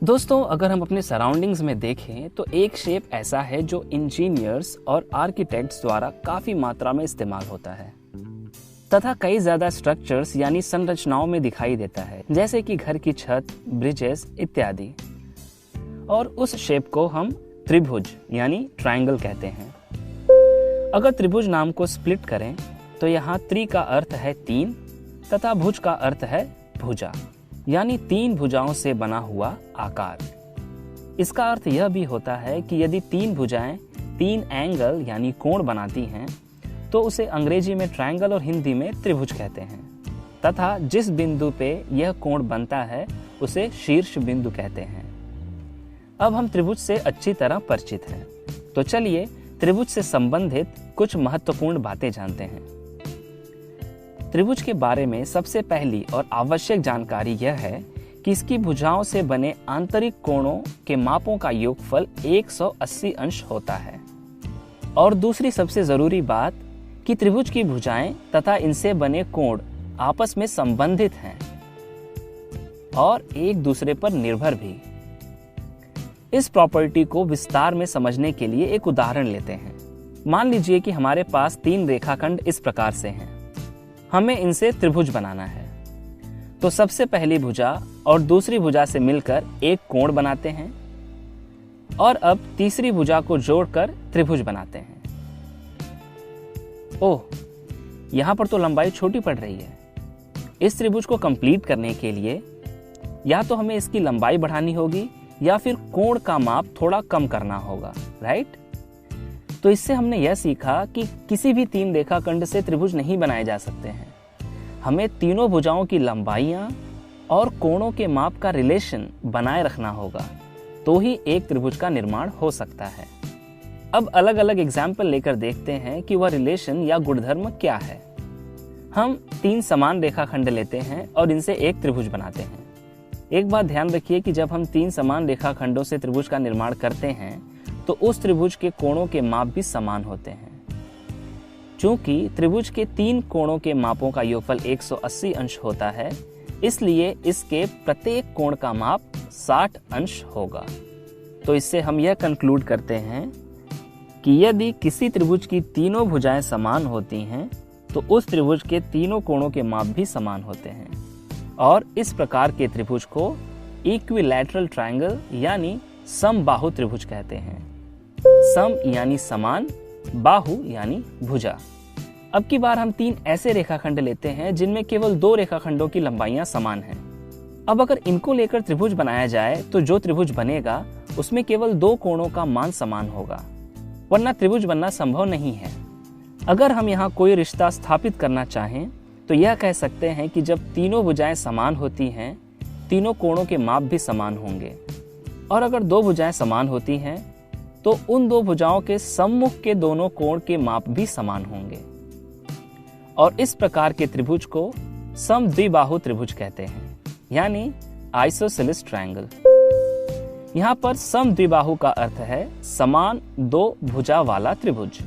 दोस्तों, अगर हम अपने सराउंडिंग्स में देखें तो एक शेप ऐसा है जो इंजीनियर्स और आर्किटेक्ट्स द्वारा काफी मात्रा में इस्तेमाल होता है तथा कई ज्यादा स्ट्रक्चर्स यानी संरचनाओं में दिखाई देता है, जैसे कि घर की छत, ब्रिजेस इत्यादि। और उस शेप को हम त्रिभुज यानी ट्रायंगल कहते हैं। अगर त्रिभुज नाम को स्प्लिट करें तो यहाँ त्रि का अर्थ है तीन तथा भुज का अर्थ है भुजा यानी तीन भुजाओं से बना हुआ आकार। इसका अर्थ यह भी होता है कि यदि तीन भुजाएं तीन एंगल यानी कोण बनाती हैं तो उसे अंग्रेजी में ट्रायंगल और हिंदी में त्रिभुज कहते हैं तथा जिस बिंदु पे यह कोण बनता है उसे शीर्ष बिंदु कहते हैं। अब हम त्रिभुज से अच्छी तरह परिचित हैं, तो चलिए त्रिभुज से संबंधित कुछ महत्वपूर्ण बातें जानते हैं। त्रिभुज के बारे में सबसे पहली और आवश्यक जानकारी यह है कि इसकी भुजाओं से बने आंतरिक कोणों के मापों का योगफल 180 अंश होता है। और दूसरी सबसे जरूरी बात कि त्रिभुज की भुजाएं तथा इनसे बने कोण आपस में संबंधित हैं और एक दूसरे पर निर्भर भी। इस प्रॉपर्टी को विस्तार में समझने के लिए एक उदाहरण लेते हैं। मान लीजिए कि हमारे पास तीन रेखाखंड इस प्रकार से हैं। हमें इनसे त्रिभुज बनाना है, तो सबसे पहली भुजा और दूसरी भुजा से मिलकर एक कोण बनाते हैं और अब तीसरी भुजा को जोड़कर त्रिभुज बनाते हैं। ओह, यहां पर तो लंबाई छोटी पड़ रही है। इस त्रिभुज को कंप्लीट करने के लिए या तो हमें इसकी लंबाई बढ़ानी होगी या फिर कोण का माप थोड़ा कम करना होगा, राइट? तो इससे हमने यह सीखा कि किसी भी तीन रेखाखंड से त्रिभुज नहीं बनाए जा सकते हैं। हमें तीनों भुजाओं की लंबाइयां और कोणों के माप का रिलेशन बनाए रखना होगा, तो ही एक त्रिभुज का निर्माण हो सकता है। अब अलग अलग एग्जाम्पल लेकर देखते हैं कि वह रिलेशन या गुणधर्म क्या है। हम तीन समान रेखाखंड लेते हैं और इनसे एक त्रिभुज बनाते हैं। एक बात ध्यान रखिए कि जब हम तीन समान रेखाखंडों से त्रिभुज का निर्माण करते हैं तो उस त्रिभुज के कोणों के माप भी समान होते हैं। चूंकि त्रिभुज के तीन कोणों के मापों का योगफल 180 अंश होता है, इसलिए इसके प्रत्येक कोण का माप 60 अंश होगा। तो इससे हम यह कंक्लूड करते हैं कि यदि किसी त्रिभुज की तीनों भुजाएं समान होती हैं तो उस त्रिभुज के तीनों कोणों के माप भी समान होते हैं और इस प्रकार के त्रिभुज को इक्विलैटरल ट्रायंगल यानी समबाहु त्रिभुज कहते हैं। सम यानी समान, बाहु यानी भुजा। अब की बार हम तीन ऐसे रेखाखंड लेते हैं जिनमें केवल दो रेखाखंडों की लंबाइयां समान हैं। अब अगर इनको लेकर त्रिभुज बनाया जाए तो जो त्रिभुज बनेगा उसमें केवल दो कोणों का मान समान होगा, वरना त्रिभुज बनना संभव नहीं है। अगर हम यहाँ कोई रिश्ता स्थापित करना चाहें तो यह कह सकते हैं कि जब तीनों भुजाएं समान होती हैं, तीनों कोणों के माप भी समान होंगे। और अगर दो भुजाएं समान होती हैं तो उन दो भुजाओं के सम्मुख के दोनों कोण के माप भी समान होंगे और इस प्रकार के त्रिभुज को समद्विबाहु त्रिभुज कहते हैं, यानी आइसोसेलेस ट्रायंगल। यहाँ पर समद्विबाहु का अर्थ है समान दो भुजा वाला त्रिभुज।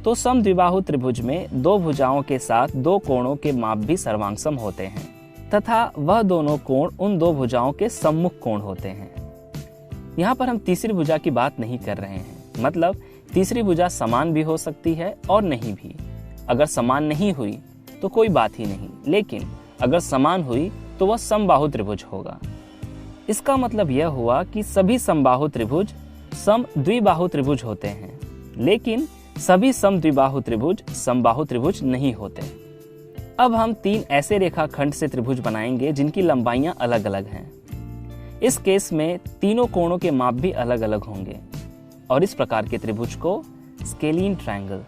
तो समद्विबाहु त्रिभुज में दो भुजाओं के साथ दो कोणों के माप भी सर्वांगसम होते हैं तथा वह दोनों कोण उन दो भुजाओं के सम्मुख कोण होते हैं। यहाँ पर हम तीसरी भुजा की बात नहीं कर रहे हैं, मतलब तीसरी भुजा समान भी हो सकती है और नहीं भी। अगर समान नहीं हुई तो कोई बात ही नहीं, लेकिन अगर समान हुई तो वह समबाहु त्रिभुज होगा। इसका मतलब यह हुआ कि सभी समबाहु त्रिभुज समद्विबाहु त्रिभुज होते हैं, लेकिन सभी समद्विबाहु त्रिभुज समबाहु त्रिभुज नहीं होते। अब हम तीन ऐसे रेखाखंड से त्रिभुज बनाएंगे जिनकी लंबाइयां अलग अलग हैं। इस केस में तीनों कोणों के माप भी अलग अलग होंगे और इस प्रकार के त्रिभुज को स्केलीन ट्रायंगल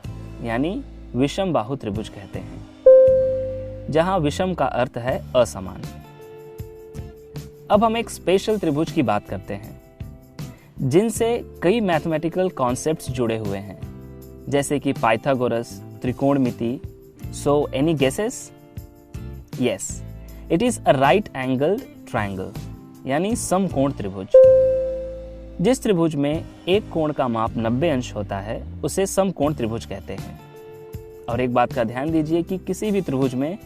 यानी विषम बाहु त्रिभुज कहते हैं, जहां विषम का अर्थ है असमान। अब हम एक स्पेशल त्रिभुज की बात करते हैं जिनसे कई मैथमेटिकल कॉन्सेप्ट्स जुड़े हुए हैं, जैसे कि पाइथागोरस, त्रिकोणमिति। So any guesses? Yes, it is a right angled triangle यानी समकोण त्रिभुज। जिस त्रिभुज में एक कोण का माप 90 अंश होता है उसे समकोण त्रिभुज कहते हैं। और एक बात का ध्यान दीजिए कि किसी भी त्रिभुज में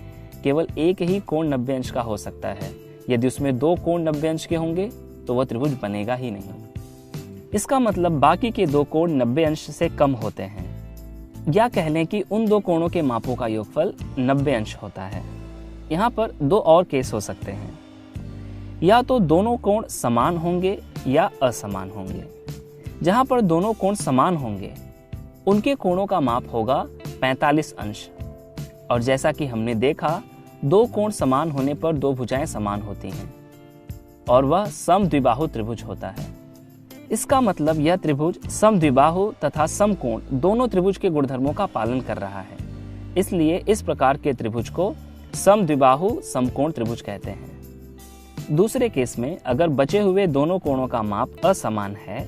केवल एक ही कोण 90 अंश का हो सकता है। यदि उसमें दो कोण 90 अंश के होंगे तो वह त्रिभुज बनेगा ही नहीं। इसका मतलब बाकी के दो कोण 90 अंश से कम होते हैं, या कह लें कि उन दो कोणों के मापों का योगफल 90 अंश होता है। यहाँ पर दो और केस हो सकते हैं, या तो दोनों कोण समान होंगे या असमान होंगे। जहाँ पर दोनों कोण समान होंगे उनके कोणों का माप होगा 45 अंश, और जैसा कि हमने देखा दो कोण समान होने पर दो भुजाएं समान होती हैं और वह समद्विबाहु त्रिभुज होता है। इसका मतलब यह त्रिभुज समद्विबाहु तथा समकोण दोनों त्रिभुज के गुणधर्मों का पालन कर रहा है, इसलिए इस प्रकार के त्रिभुज को समद्विबाहु समकोण त्रिभुज कहते हैं। दूसरे केस में अगर बचे हुए दोनों कोणों का माप असमान है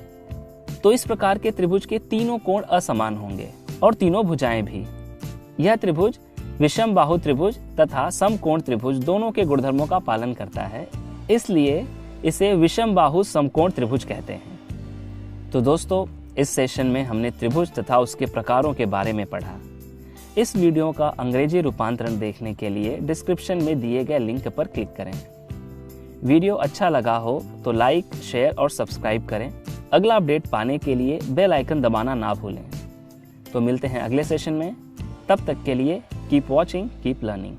तो इस प्रकार के त्रिभुज के तीनों कोण असमान होंगे और तीनों भुजाएं भी। यह त्रिभुज विषम बाहु त्रिभुज तथा समकोण त्रिभुज दोनों के गुणधर्मों का पालन करता है, इसलिए इसे विषम बाहु समकोण त्रिभुज कहते हैं। तो दोस्तों, इस सेशन में हमने त्रिभुज तथा उसके प्रकारों के बारे में पढ़ा। इस वीडियो का अंग्रेजी रूपांतरण देखने के लिए डिस्क्रिप्शन में दिए गए लिंक पर क्लिक करें। वीडियो अच्छा लगा हो तो लाइक, शेयर और सब्सक्राइब करें। अगला अपडेट पाने के लिए बेल आइकन दबाना ना भूलें। तो मिलते हैं अगले सेशन में, तब तक के लिए कीप वॉचिंग, कीप लर्निंग।